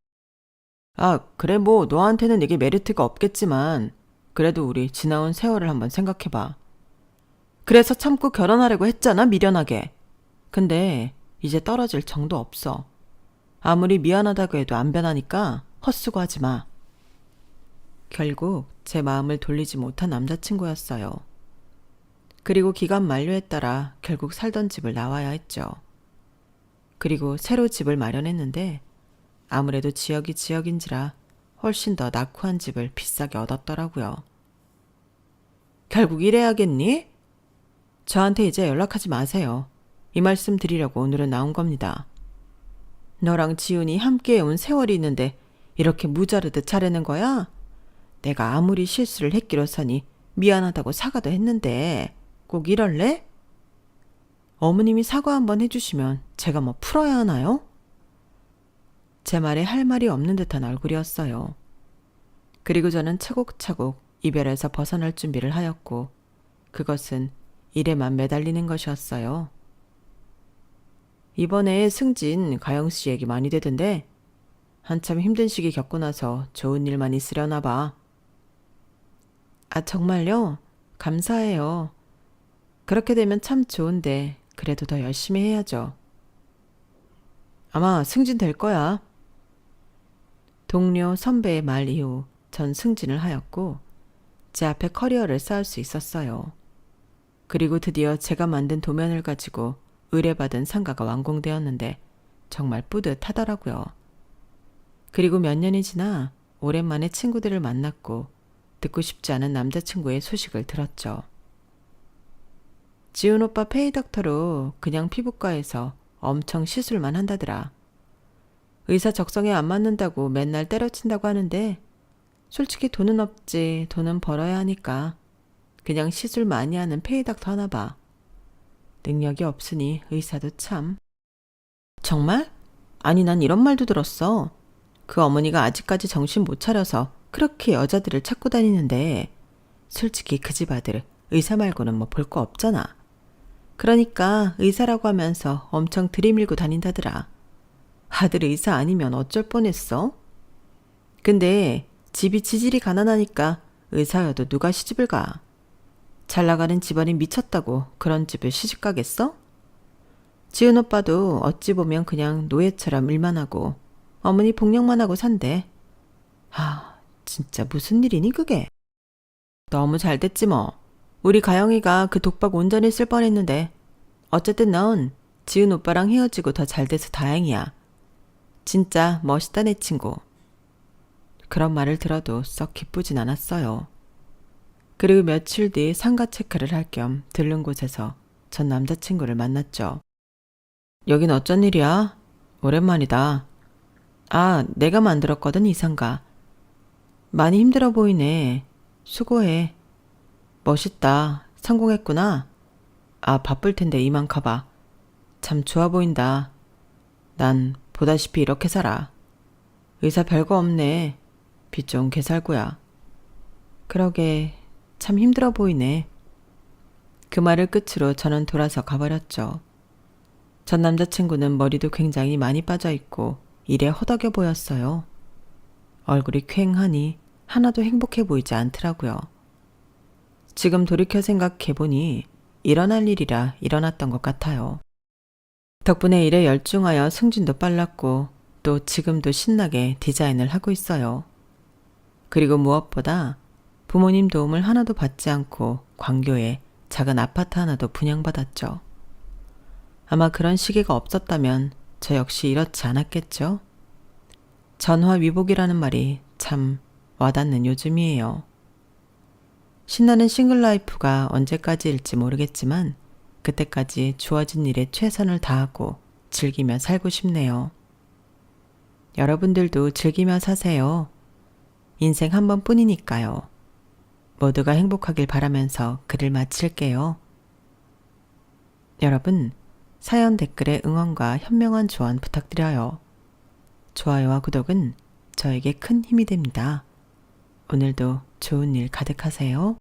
[SPEAKER 1] 아, 그래 뭐 너한테는 이게 메리트가 없겠지만 그래도 우리 지나온 세월을 한번 생각해봐. 그래서 참고 결혼하려고 했잖아, 미련하게. 근데 이제 떨어질 정도 없어. 아무리 미안하다고 해도 안 변하니까 헛수고하지 마. 결국 제 마음을 돌리지 못한 남자친구였어요. 그리고 기간 만료에 따라 결국 살던 집을 나와야 했죠. 그리고 새로 집을 마련했는데 아무래도 지역이 지역인지라 훨씬 더 낙후한 집을 비싸게 얻었더라고요. 결국 이래야겠니? 저한테 이제 연락하지 마세요. 이 말씀 드리려고 오늘은 나온 겁니다. 너랑 지훈이 함께 해온 세월이 있는데 이렇게 무자르듯 자르는 거야? 내가 아무리 실수를 했기로서니 미안하다고 사과도 했는데 꼭 이럴래? 어머님이 사과 한번 해주시면 제가 뭐 풀어야 하나요? 제 말에 할 말이 없는 듯한 얼굴이었어요. 그리고 저는 차곡차곡 이별에서 벗어날 준비를 하였고 그것은 일에만 매달리는 것이었어요. 이번에 승진 가영씨 얘기 많이 되던데 한참 힘든 시기 겪고 나서 좋은 일만 있으려나 봐. 아, 정말요? 감사해요. 그렇게 되면 참 좋은데 그래도 더 열심히 해야죠. 아마 승진될 거야. 동료 선배의 말 이후 전 승진을 하였고 제 앞에 커리어를 쌓을 수 있었어요. 그리고 드디어 제가 만든 도면을 가지고 의뢰받은 상가가 완공되었는데 정말 뿌듯하더라고요. 그리고 몇 년이 지나 오랜만에 친구들을 만났고 듣고 싶지 않은 남자친구의 소식을 들었죠. 지훈 오빠 페이닥터로 그냥 피부과에서 엄청 시술만 한다더라. 의사 적성에 안 맞는다고 맨날 때려친다고 하는데 솔직히 돈은 없지. 돈은 벌어야 하니까 그냥 시술 많이 하는 페이닥터 하나 봐. 능력이 없으니 의사도 참. 정말? 아니 난 이런 말도 들었어. 그 어머니가 아직까지 정신 못 차려서 그렇게 여자들을 찾고 다니는데 솔직히 그 집 아들 의사 말고는 뭐 볼 거 없잖아. 그러니까 의사라고 하면서 엄청 들이밀고 다닌다더라. 아들 의사 아니면 어쩔 뻔했어? 근데 집이 지질이 가난하니까 의사여도 누가 시집을 가? 잘 나가는 집안이 미쳤다고 그런 집을 시집 가겠어? 지은 오빠도 어찌 보면 그냥 노예처럼 일만 하고 어머니 복령만 하고 산대. 아, 진짜 무슨 일이니 그게? 너무 잘 됐지 뭐. 우리 가영이가 그 독박 온전히 쓸 뻔했는데 어쨌든 넌 지은 오빠랑 헤어지고 더 잘 돼서 다행이야. 진짜 멋있다 내 친구. 그런 말을 들어도 썩 기쁘진 않았어요. 그리고 며칠 뒤 상가 체크를 할 겸 들른 곳에서 전 남자친구를 만났죠. 여긴 어쩐 일이야? 오랜만이다. 아, 내가 만들었거든 이 상가. 많이 힘들어 보이네. 수고해. 멋있다. 성공했구나. 아, 바쁠 텐데 이만 가봐. 참 좋아 보인다. 난 보다시피 이렇게 살아. 의사 별거 없네. 빚 좋은 개살구야. 그러게 참 힘들어 보이네. 그 말을 끝으로 저는 돌아서 가버렸죠. 전 남자친구는 머리도 굉장히 많이 빠져있고 일에 허덕여 보였어요. 얼굴이 퀭하니 하나도 행복해 보이지 않더라고요. 지금 돌이켜 생각해보니 일어날 일이라 일어났던 것 같아요. 덕분에 일에 열중하여 승진도 빨랐고 또 지금도 신나게 디자인을 하고 있어요. 그리고 무엇보다 부모님 도움을 하나도 받지 않고 광교에 작은 아파트 하나도 분양받았죠. 아마 그런 시기가 없었다면 저 역시 이렇지 않았겠죠? 전화위복이라는 말이 참 와닿는 요즘이에요. 신나는 싱글 라이프가 언제까지일지 모르겠지만 그때까지 주어진 일에 최선을 다하고 즐기며 살고 싶네요. 여러분들도 즐기며 사세요. 인생 한 번뿐이니까요. 모두가 행복하길 바라면서 글을 마칠게요. 여러분, 사연 댓글에 응원과 현명한 조언 부탁드려요. 좋아요와 구독은 저에게 큰 힘이 됩니다. 오늘도 좋은 일 가득하세요.